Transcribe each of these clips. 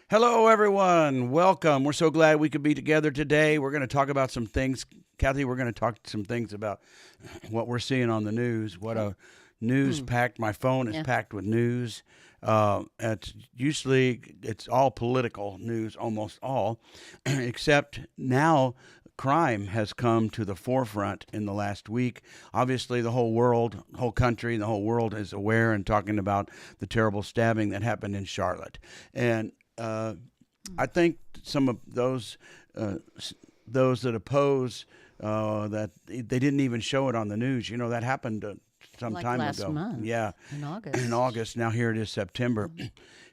Hello, everyone. Welcome. We're so glad we could be together today. We're going to talk about some things. Kathy, we're going to talk some things about what we're seeing on the news. What a news packed. My phone is Yeah. packed with news. It's all political news, almost all, except now crime has come to the forefront in the last week. Obviously, the whole world, whole country, the whole world is aware and talking about the terrible stabbing that happened in Charlotte. And I think some of those that oppose that they didn't even show it on the news. You know that happened some Like time last ago. month Yeah, in in August. August. Now here it is September.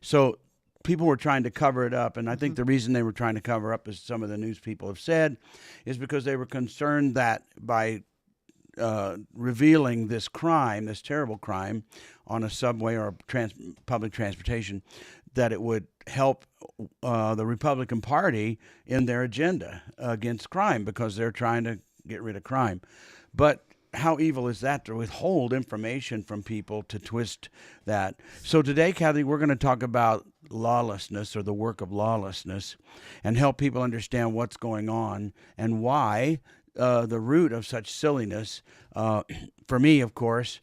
So people were trying to cover it up, and I think the reason they were trying to cover up, as some of the news people have said, is because they were concerned that by revealing this crime, this terrible crime, on a subway or public transportation, that it would help the Republican Party in their agenda against crime because they're trying to get rid of crime. But how evil is that to withhold information from people to twist that? So today, Kathy, we're going to talk about lawlessness or the work of lawlessness and help people understand what's going on and why the root of such silliness. For me, of course,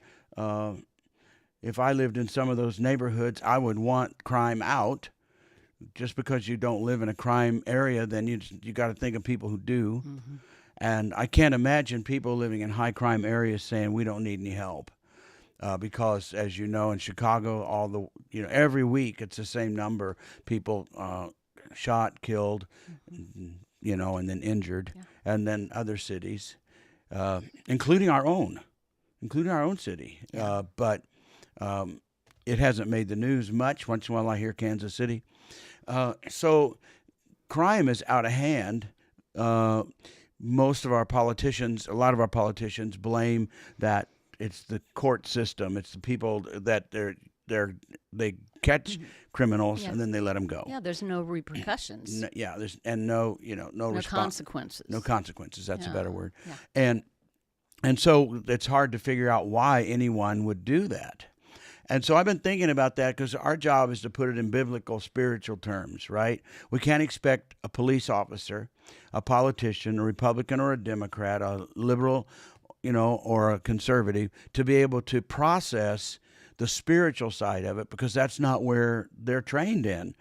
if I lived in some of those neighborhoods, I would want crime out. Just because you don't live in a crime area, then you got to think of people who do. And I can't imagine people living in high crime areas saying we don't need any help. Because, as you know, in Chicago, every week it's the same number people shot, killed, and then injured, and then other cities, including our own city. But it hasn't made the news much. Once in a while, I hear Kansas City. So crime is out of hand. A lot of our politicians blame that it's the court system. It's the people that they catch criminals Yeah. and then they let them go. Yeah, there's no repercussions, There's no no response, consequences. no consequences. That's a Yeah. better word. Yeah. And so it's hard to figure out why anyone would do that. And so I've been thinking about that because our job is to put it in biblical, spiritual terms, right? We can't expect a police officer, a politician, a Republican or a Democrat, a liberal, or a conservative to be able to process the spiritual side of it because that's not where they're trained in.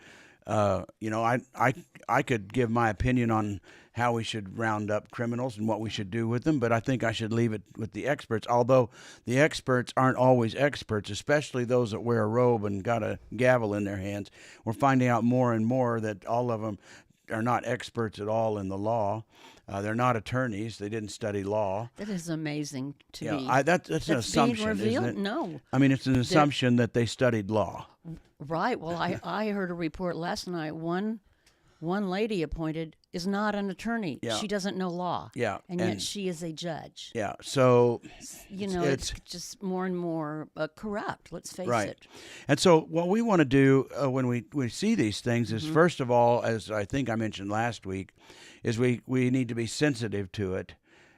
I could give my opinion on how we should round up criminals and what we should do with them, but I think I should leave it with the experts, although the experts aren't always experts, especially those that wear a robe and got a gavel in their hands. We're finding out more and more that all of them are not experts at all in the law. They're not attorneys. They didn't study law. That is amazing to me. That's an That's being assumption, revealed? isn't it? No. I mean, it's an assumption that they studied law. Right. Well, I heard a report last night. One lady appointed is not an attorney. Yeah. She doesn't know law. Yeah, And yet and- she is a judge. Yeah, so It's just more and more corrupt. Let's face right. it. And so what we want to do when we see these things is, first of all, as I think I mentioned last week, is we need to be sensitive to it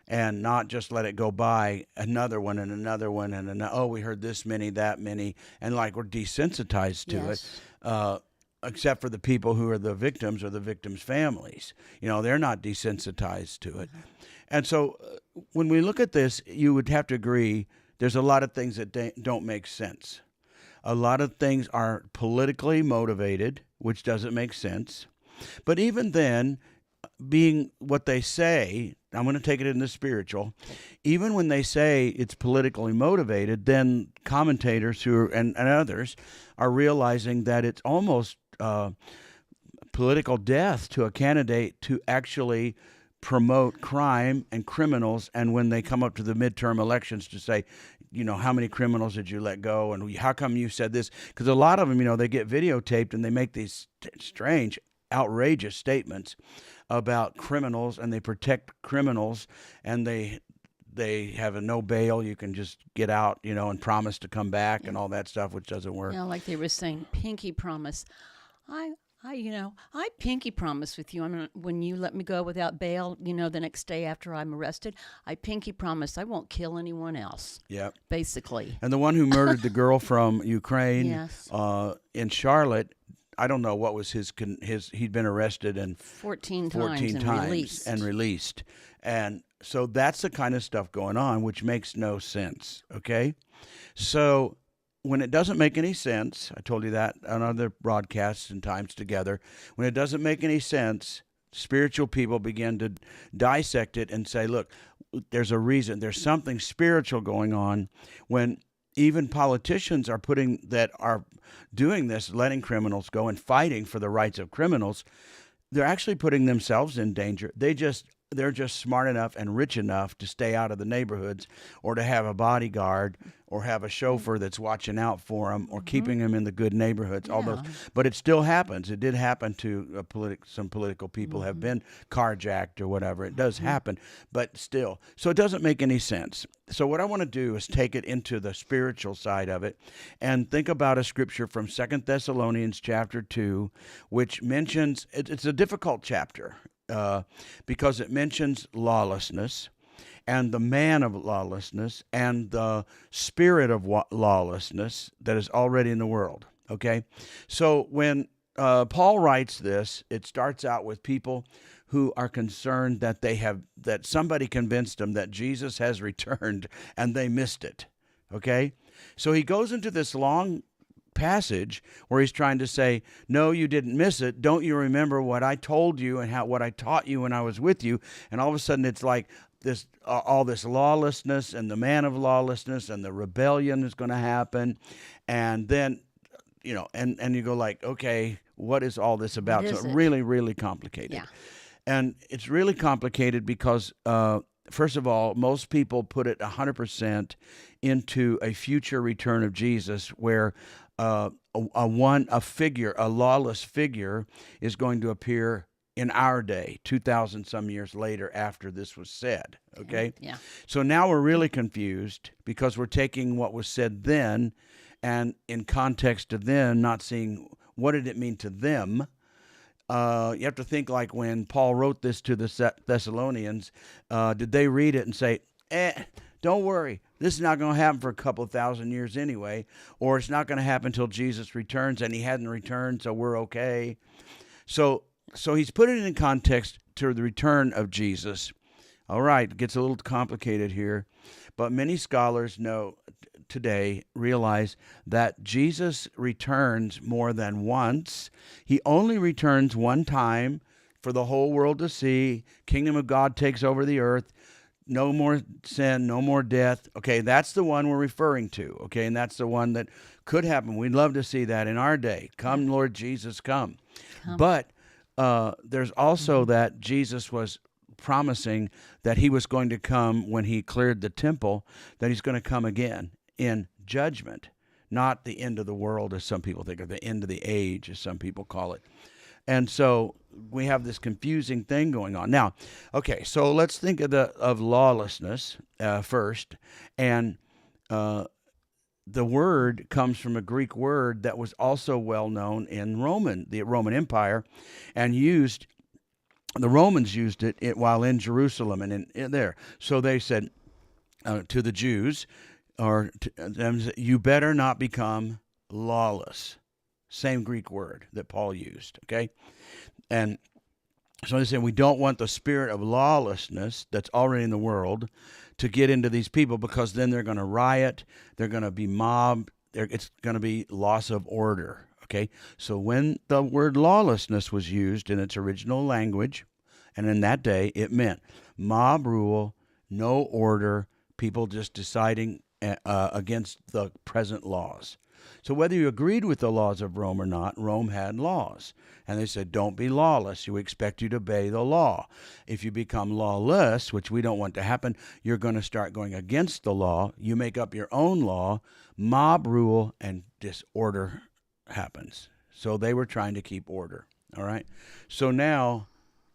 and not just let it go by another one and another one and we heard this many, that many, and like we're desensitized to Yes. it. Except for the people who are the victims or the victims' families. They're not desensitized to it. And so when we look at this, you would have to agree there's a lot of things that don't make sense. A lot of things are politically motivated, which doesn't make sense. But even then, being what they say, I'm going to take it in the spiritual, even when they say it's politically motivated, then commentators and others are realizing that it's almost political death to a candidate to actually promote crime and criminals, and when they come up to the midterm elections to say, how many criminals did you let go, and how come you said this? Because a lot of them, they get videotaped and they make these strange, outrageous statements about criminals, and they protect criminals, and they have a no bail. You can just get out, and promise to come back and all that stuff, which doesn't work. Like they were saying, pinky promise. I pinky promise with you. When you let me go without bail, the next day after I'm arrested, I pinky promise I won't kill anyone else. Yep. Basically. And the one who murdered the girl from Ukraine Yes. In Charlotte I don't know what was his he'd been arrested and 14 14 times times and released. and released. And so that's the kind of stuff going on, which makes no sense. Okay. So when it doesn't make any sense, I told you that on other broadcasts and times together, when it doesn't make any sense, spiritual people begin to dissect it and say, look, there's a reason, there's something spiritual going on. When even politicians are doing this, letting criminals go and fighting for the rights of criminals, they're actually putting themselves in danger. They're just smart enough and rich enough to stay out of the neighborhoods, or to have a bodyguard, or have a chauffeur that's watching out for them, or keeping them in the good neighborhoods. All those, but it still happens. It did happen to some political people have been carjacked or whatever. It does happen, but still. So it doesn't make any sense. So what I want to do is take it into the spiritual side of it, and think about a scripture from 2 Thessalonians chapter 2, which mentions it's a difficult chapter. Because it mentions lawlessness and the man of lawlessness and the spirit of lawlessness that is already in the world. Okay, so when Paul writes this, it starts out with people who are concerned that somebody convinced them that Jesus has returned and they missed it. Okay, so he goes into this long passage where he's trying to say, no, you didn't miss it. Don't you remember what I told you and what I taught you when I was with you? And all of a sudden it's like this, all this lawlessness and the man of lawlessness and the rebellion is going to happen. And then, and you go like, okay, what is all this about? So really, really complicated. Yeah. And it's really complicated because, first of all, most people put it 100% into a future return of Jesus, where a lawless figure is going to appear in our day, 2,000 some years later after this was said. Okay? Yeah. So now we're really confused because we're taking what was said then and in context to then, not seeing what did it mean to them. You have to think like when Paul wrote this to the Thessalonians, did they read it and say, don't worry, this is not going to happen for a couple of thousand years anyway, or it's not going to happen until Jesus returns, and he hadn't returned, so we're okay. So he's putting it in context to the return of Jesus. All right, it gets a little complicated here, but many scholars today realize that Jesus returns more than once. He only returns one time for the whole world to see. Kingdom of God takes over the earth. No more sin, no more death. Okay, that's the one we're referring to. Okay, and that's the one that could happen. We'd love to see that in our day. Come, Lord Jesus, come. But there's also that Jesus was promising that he was going to come when he cleared the temple, that he's going to come again in judgment, not the end of the world as some people think, or the end of the age as some people call it. And so we have this confusing thing going on. Now, okay, so let's think of lawlessness first. And the word comes from a Greek word that was also well known in the Roman Empire, and the Romans used it while in Jerusalem and in there. So they said to the Jews, you better not become lawless. Same Greek word that Paul used, okay? And so they say we don't want the spirit of lawlessness that's already in the world to get into these people, because then they're going to riot, they're going to be mobbed, it's going to be loss of order, okay? So when the word lawlessness was used in its original language, and in that day, it meant mob rule, no order, people just deciding against the present laws. So whether you agreed with the laws of Rome or not, Rome had laws. And they said, don't be lawless. We expect you to obey the law. If you become lawless, which we don't want to happen, you're going to start going against the law. You make up your own law, mob rule, and disorder happens. So they were trying to keep order. All right. So now,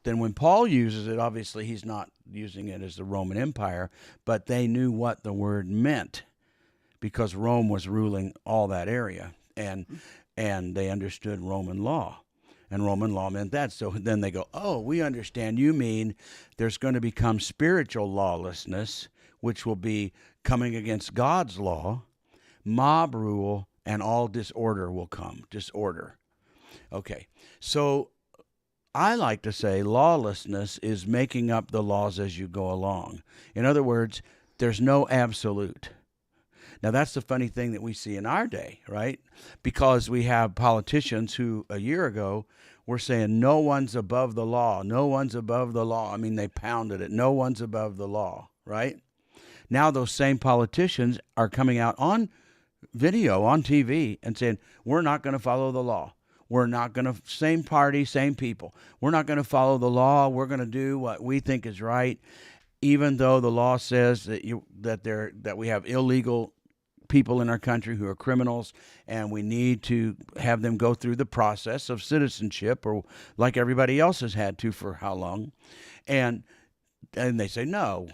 then when Paul uses it, obviously he's not using it as the Roman Empire, but they knew what the word meant, because Rome was ruling all that area, and they understood Roman law, and Roman law meant that. So then they go, oh, we understand. You mean there's going to become spiritual lawlessness, which will be coming against God's law, mob rule, and all disorder will come. Disorder. Okay. So I like to say lawlessness is making up the laws as you go along. In other words, there's no absolute. Now, that's the funny thing that we see in our day, right? Because we have politicians who a year ago were saying no one's above the law. No one's above the law. I mean, they pounded it. No one's above the law, right? Now, those same politicians are coming out on video, on TV, and saying, we're not going to follow the law. We're not going to, same party, same people. We're not going to follow the law. We're going to do what we think is right, even though the law says that we have illegal people in our country who are criminals, and we need to have them go through the process of citizenship, or like everybody else has had to for how long. And they say no.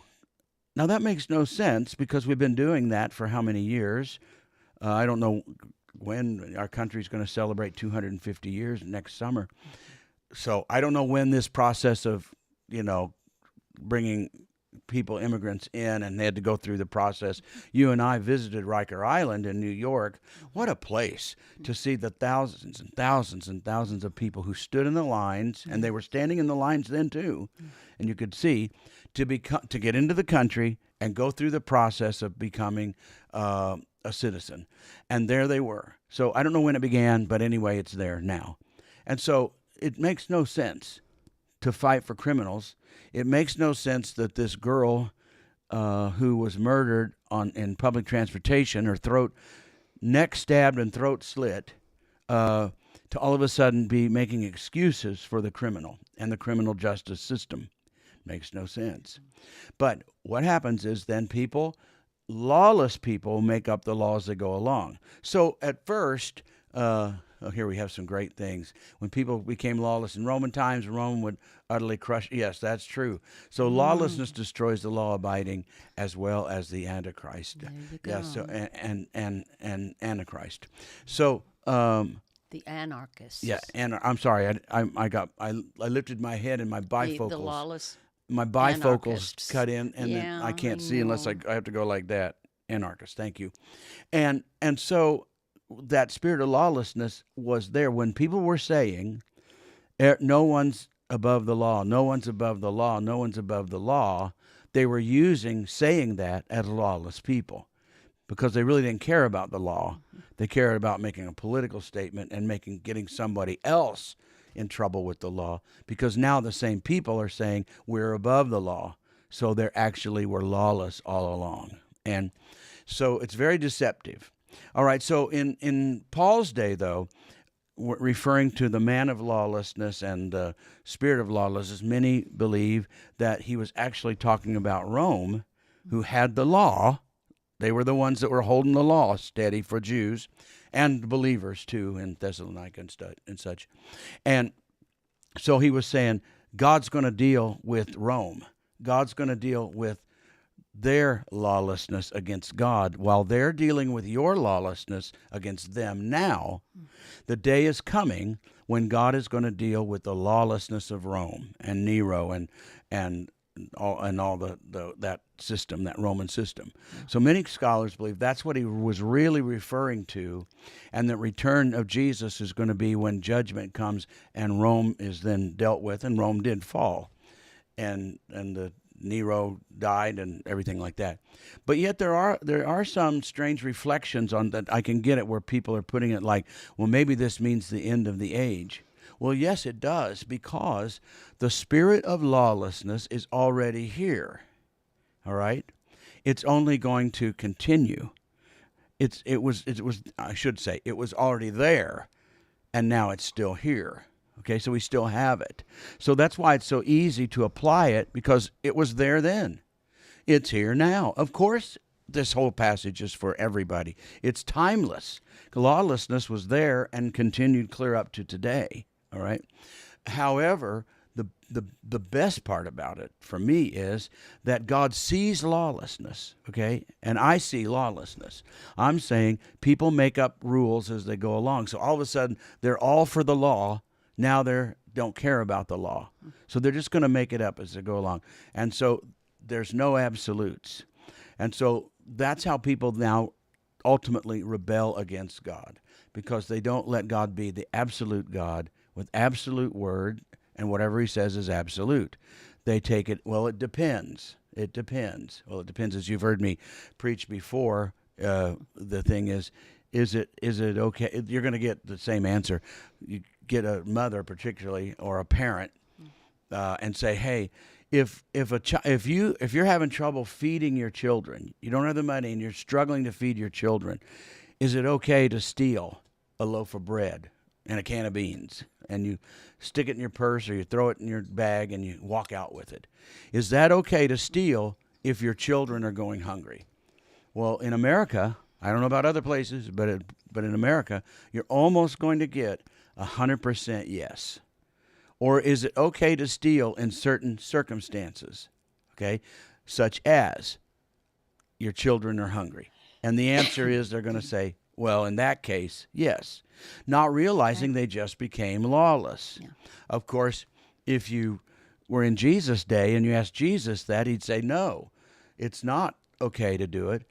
Now that makes no sense, because we've been doing that for how many years? I don't know when our country's going to celebrate 250 years next summer. So I don't know when this process of, bringing immigrants in, and they had to go through the process. You and I visited Riker Island in New York. What a place to see the thousands and thousands and thousands of people who stood in the lines, and they were standing in the lines then too, and you could see to get into the country and go through the process of becoming a citizen. And there they were. So I don't know when it began, but anyway, it's there now. And so it makes no sense to fight for criminals. It makes no sense that this girl who was murdered in public transportation, her neck stabbed and throat slit, to all of a sudden be making excuses for the criminal and the criminal justice system. Makes no sense. But what happens is then lawless people make up the laws that go along. So at first, here we have some great things. When people became lawless in Roman times, Rome would utterly crush. Yes, that's true. So lawlessness destroys the law-abiding as well as the Antichrist. There you go. Yes. So and Antichrist. So The anarchists. yeah. And I'm sorry. I lifted my head and my bifocals. The lawless. My bifocals Anarchists. cut in, and then I can't see unless I have to go like that. Anarchist, thank you. And so that spirit of lawlessness was there when people were saying, no one's above the law, no one's above the law, no one's above the law. They were saying that as lawless people, because they really didn't care about the law. They cared about making a political statement and getting somebody else in trouble with the law, because now the same people are saying we're above the law. So they actually were lawless all along. And so it's very deceptive. All right, so in Paul's day, though, referring to the man of lawlessness and the spirit of lawlessness, many believe that he was actually talking about Rome, who had the law. They were the ones that were holding the law steady for Jews and believers, too, in Thessalonica and such. And so he was saying, God's going to deal with Rome. God's going to deal with their lawlessness against God, while they're dealing with your lawlessness against them now. The day is coming when God is going to deal with the lawlessness of Rome and Nero and all that system, that Roman system. So many scholars believe that's what he was really referring to, and the return of Jesus is going to be when judgment comes and Rome is then dealt with, and Rome did fall, and the Nero died and everything like that. But yet there are some strange reflections on that I can get at, where people are putting it like, well, maybe this means the end of the age. Well, yes, it does, because the spirit of lawlessness is already here. All right? It's only going to continue. It was I should say, it was already there, and now it's still here. Okay, so we still have it. So that's why it's so easy to apply it, because it was there then. It's here now. Of course, this whole passage is for everybody. It's timeless. Lawlessness was there and continued clear up to today. All right. However, the best part about it for me is that God sees lawlessness, okay? And I see lawlessness. I'm saying people make up rules as they go along. So all of a sudden, they're all for the law. Now they don't care about the law. So they're just going to make it up as they go along. And so there's no absolutes. And so that's how people now ultimately rebel against God. because they don't let God be the absolute God with absolute word, and whatever he says is absolute. They take it, well, it depends. It depends. Well, it depends, as you've heard me preach before. The thing is it okay? You're going to get the same answer. You get a mother, particularly, or a parent, and say, hey, if you're having trouble feeding your children, you don't have the money, and you're struggling to feed your children, is it okay to steal a loaf of bread and a can of beans, and you stick it in your purse or you throw it in your bag and you walk out with it? Is that okay to steal if your children are going hungry? Well, in America, I don't know about other places, but in America, you're almost going to get 100% yes. Or is it okay to steal in certain circumstances, okay, such as your children are hungry? And the answer is they're going to say, well, in that case, yes, not realizing they just became lawless. Yeah. Of course, if you were in Jesus' day and you asked Jesus that, he'd say, no, it's not okay to do it.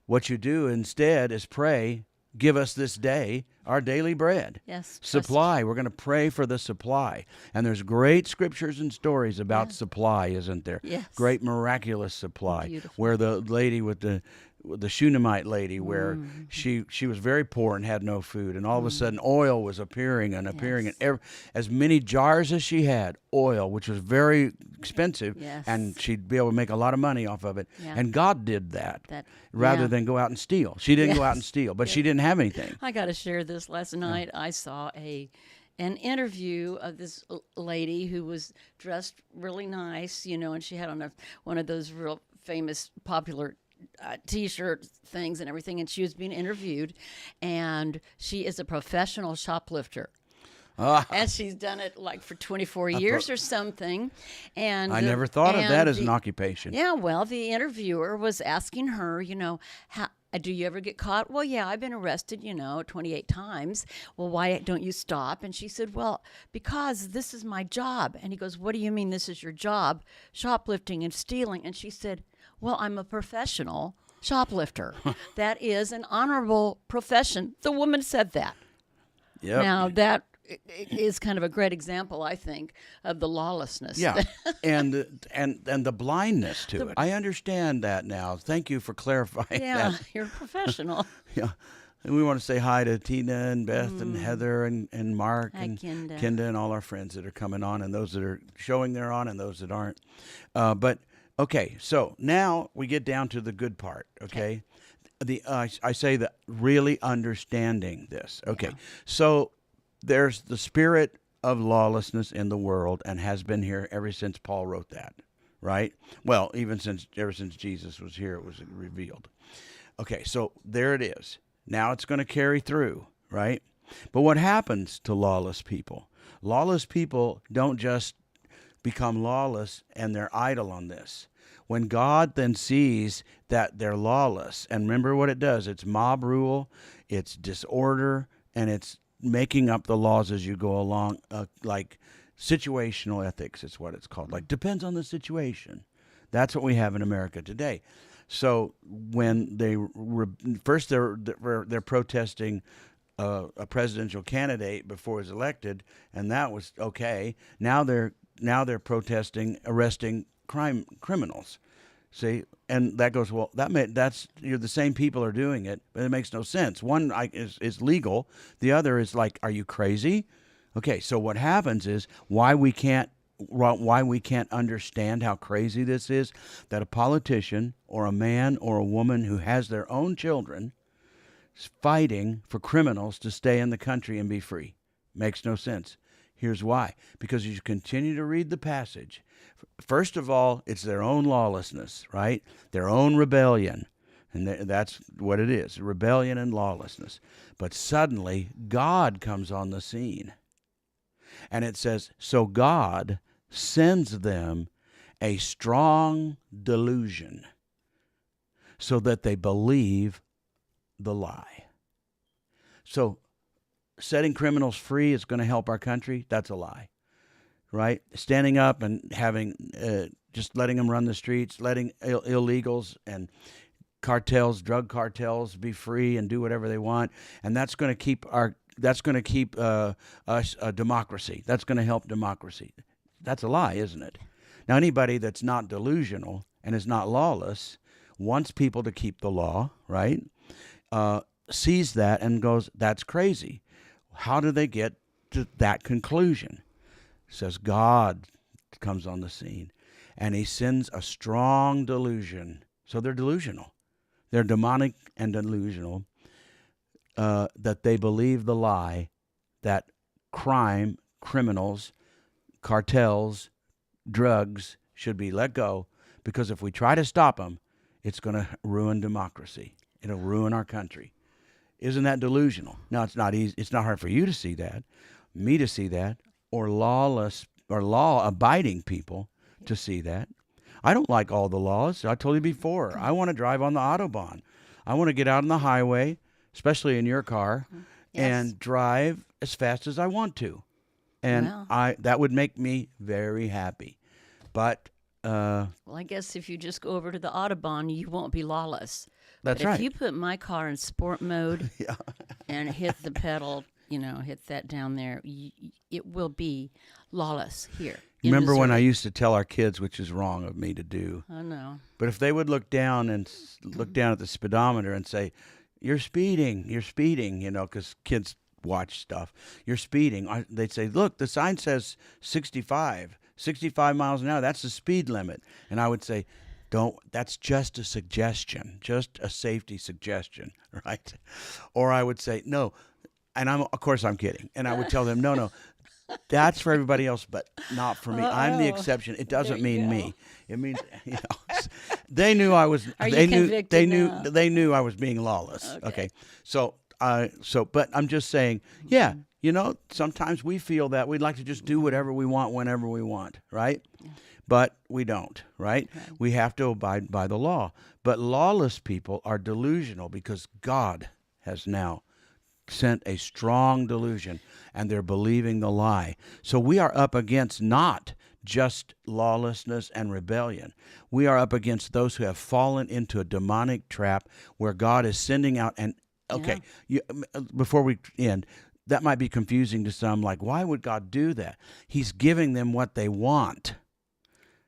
What you do instead is pray, give us this day our daily bread. Yes. Supply. We're going to pray for the supply. And there's great scriptures and stories about supply, isn't there? Yes. Great miraculous supply. Beautiful. Where the lady with the Shunammite lady, where she was very poor and had no food, and all of a sudden oil was appearing and as many jars as she had, oil, which was very expensive, Yes. and she'd be able to make a lot of money off of it. Yeah. And God did that yeah. than go out and steal. She didn't go out and steal, but she didn't have anything. I got to share this. Last night I saw an interview of this lady who was dressed really nice, and she had on one of those real famous popular T-shirt things and everything, and she was being interviewed, and she is a professional shoplifter. And she's done it like for 24 years or something. And I never thought of that as an occupation. Yeah, well, the interviewer was asking her, how do you ever get caught? Well, yeah, I've been arrested, 28 times. Well, why don't you stop? And she said, well, because this is my job. And he goes, what do you mean this is your job? Shoplifting and stealing. And she said, well, I'm a professional shoplifter. That is an honorable profession. The woman said that. Yep. Now, that is kind of a great example, I think, of the lawlessness. Yeah, and the blindness to it. I understand that now. Thank you for clarifying Yeah, that. you're a professional. Yeah. And we want to say hi to Tina and Beth and Heather and Mark Hi, and Kenda. And all our friends that are coming on, and those that are showing they're on and those that aren't. But okay, so now we get down to the good part. Okay, I say that really understanding this. Okay, so there's the spirit of lawlessness in the world and has been here ever since Paul wrote that, right? Well, ever since Jesus was here, it was revealed. Okay, so there it is. Now it's going to carry through, right? But what happens to lawless people? Lawless people don't just become lawless and they're idle on this. When God then sees that they're lawless, and remember what it does, it's mob rule, it's disorder, and it's making up the laws as you go along, like situational ethics is what it's called. Like, depends on the situation. That's what we have in America today. So when first they're protesting a presidential candidate before he's elected, and that was okay. Now they're protesting arresting criminals. See, and that goes, well, that's you're the same people are doing it, but it makes no sense. One is legal, the other is like, are you crazy? Okay, so what happens is why we can't understand how crazy this is, that a politician or a man or a woman who has their own children is fighting for criminals to stay in the country and be free. Makes no sense. Here's why. Because as you continue to read the passage, first of all, it's their own lawlessness, right? Their own rebellion. And that's what it is, rebellion and lawlessness. But suddenly, God comes on the scene. And it says, so God sends them a strong delusion so that they believe the lie. So setting criminals free is going to help our country. That's a lie, right? Standing up and having just letting them run the streets, letting illegals and drug cartels, be free and do whatever they want, and that's going to keep us a democracy. That's going to help democracy. That's a lie, isn't it? Now, anybody that's not delusional and is not lawless wants people to keep the law, right? Sees that and goes, "That's crazy." How do they get to that conclusion? Says God comes on the scene, and he sends a strong delusion. So they're delusional. They're demonic and delusional, that they believe the lie that crime, criminals, cartels, drugs should be let go, because if we try to stop them, it's going to ruin democracy. It'll ruin our country. Isn't that delusional? Now, it's not easy. It's not hard for you to see that, me to see that, or lawless or law-abiding people to see that. I don't like all the laws. I told you before. I want to drive on the Autobahn. I want to get out on the highway, especially in your car, and drive as fast as I want to. And that would make me very happy. But well, I guess if you just go over to the Autobahn, you won't be lawless. That's but right. If you put my car in sport mode and hit the pedal, hit that down there, it will be lawless here. Remember when I used to tell our kids, which is wrong of me to do. I know. But if they would look down at the speedometer and say, you're speeding, because kids watch stuff. You're speeding. They'd say, look, the sign says 65 miles an hour. That's the speed limit. And I would say, that's just a suggestion, just a safety suggestion, right? Or I would say, no. And of course I'm kidding. And I would tell them, no, that's for everybody else, but not for me. I'm the exception. It doesn't mean me. It means, they knew I was. They knew I was being lawless. Okay. So, but I'm just saying, sometimes we feel that we'd like to just do whatever we want whenever we want, right? Yeah. But we don't, right? We have to abide by the law. But lawless people are delusional because God has now sent a strong delusion, and they're believing the lie. So we are up against not just lawlessness and rebellion. We are up against those who have fallen into a demonic trap where God is sending out before we end, that might be confusing to some, like, why would God do that? He's giving them what they want.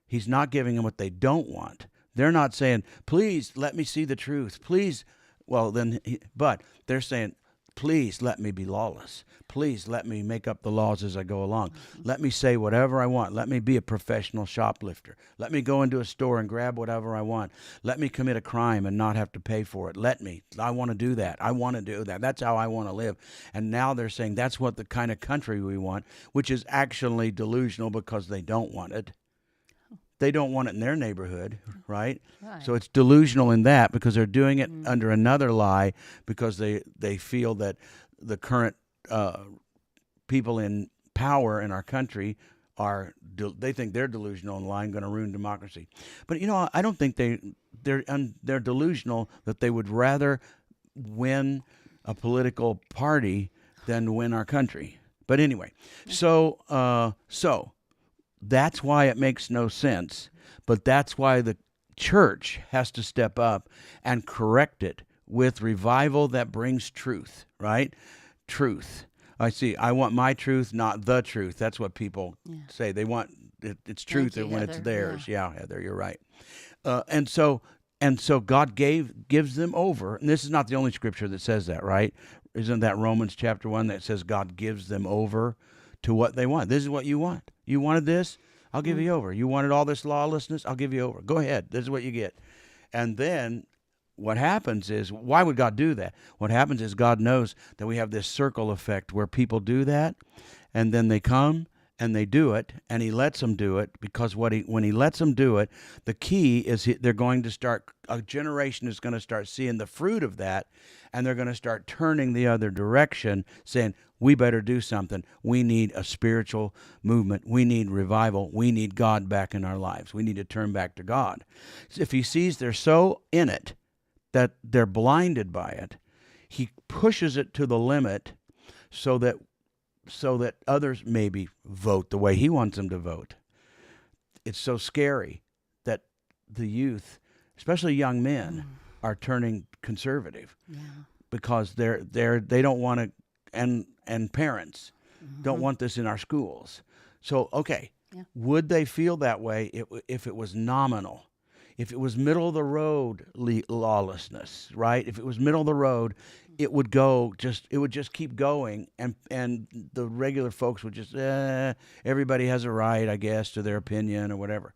He's not giving them what they don't want. They're not saying, please let me see the truth. Please. But they're saying, please let me be lawless. Please let me make up the laws as I go along. Mm-hmm. Let me say whatever I want. Let me be a professional shoplifter. Let me go into a store and grab whatever I want. Let me commit a crime and not have to pay for it. I want to do that. I want to do that. That's how I want to live. And now they're saying that's what the kind of country we want, which is actually delusional because they don't want it. They don't want it in their neighborhood, right? So it's delusional in that because they're doing it under another lie because they feel that the current people in power in our country they think they're delusional and lying, going to ruin democracy. But I don't think they're delusional that they would rather win a political party than win our country. But anyway, so that's why it makes no sense, but that's why the church has to step up and correct it with revival that brings truth, right? Truth. I want my truth, not the truth. That's what people say. They want it's truth when it's theirs. Yeah, Heather, you're right. And so God gives them over. And this is not the only scripture that says that, right? Isn't that Romans chapter 1 that says God gives them over to what they want? This is what you want. You wanted this? I'll give you over. You wanted all this lawlessness? I'll give you over. Go ahead. This is what you get. And then what happens is, why would God do that? What happens is God knows that we have this circle effect where people do that, and then they come and they do it, and he lets them do it because when he lets them do it, the key is they're going to start, a generation is going to start seeing the fruit of that, and they're going to start turning the other direction, saying, we better do something. We need a spiritual movement. We need revival. We need God back in our lives. We need to turn back to God. If he sees they're so in it that they're blinded by it, he pushes it to the limit so that others maybe vote the way he wants them to vote. It's so scary that the youth, especially young men, are turning conservative Yeah. because they don't want to, and parents don't want this in our schools. So, okay, Yeah. would they feel that way if it was nominal? If it was middle of the road lawlessness, right? If it was middle of the road, it would just keep going, and the regular folks would just, everybody has a right, I guess, to their opinion or whatever.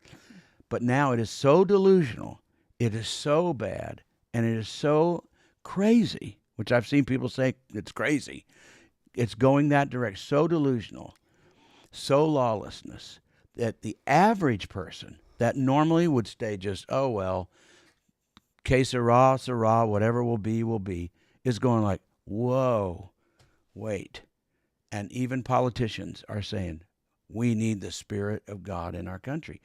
But now it is so delusional, it is so bad, and it is so crazy, which I've seen people say it's crazy. It's going that direction, so delusional, so lawlessness, that the average person that normally would stay just, oh, well, que sera, whatever will be, is going like, whoa, wait. And even politicians are saying, we need the Spirit of God in our country.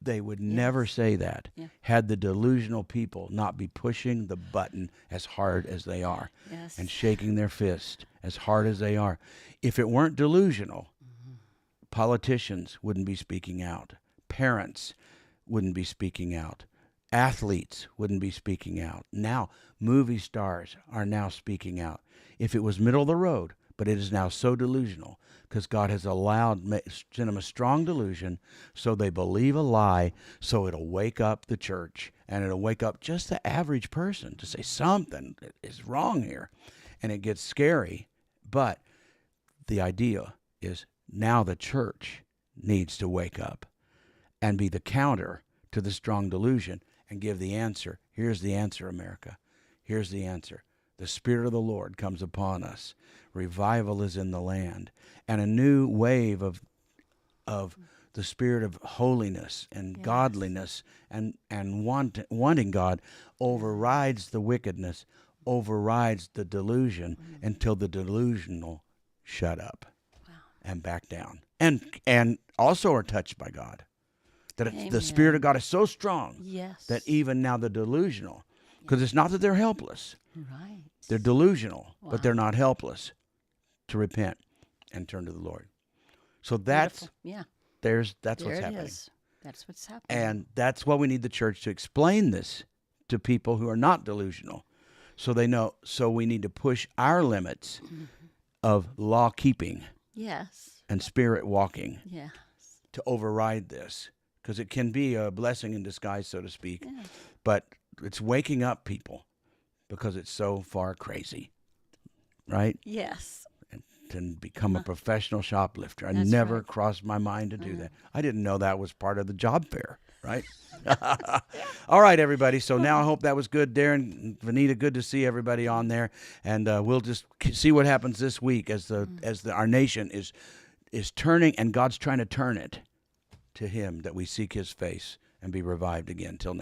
They would never say that had the delusional people not be pushing the button as hard as they are and shaking their fist as hard as they are. If it weren't delusional, politicians wouldn't be speaking out. Parents wouldn't be speaking out. Athletes wouldn't be speaking out. Now, movie stars are now speaking out. If it was middle of the road, but it is now so delusional because God has sent them a strong delusion so they believe a lie, so it'll wake up the church and it'll wake up just the average person to say something is wrong here. And it gets scary. But the idea is now the church needs to wake up and be the counter to the strong delusion and give the answer. Here's the answer, America. Here's the answer. The Spirit of the Lord comes upon us. Revival is in the land. And a new wave of the spirit of holiness and godliness and wanting God overrides the wickedness, overrides the delusion until the delusional shut up and back down. And also are touched by God. That the Spirit of God is so strong that even now the delusional, because it's not that they're helpless. Right. They're delusional, but they're not helpless to repent and turn to the Lord. So that's what's happening. That's what's happening. And that's why we need the church to explain this to people who are not delusional. So they know. So we need to push our limits of law keeping and spirit walking to override this. Because it can be a blessing in disguise, so to speak. Yeah. But it's waking up people because it's so far crazy, right? Yes. And to become a professional shoplifter. I never crossed my mind to do that. I didn't know that was part of the job fair, right? All right, everybody. So now I hope that was good. Darren, Vanita, good to see everybody on there. And we'll just see what happens this week as our nation is turning, and God's trying to turn it to Him, that we seek His face and be revived again. Till now.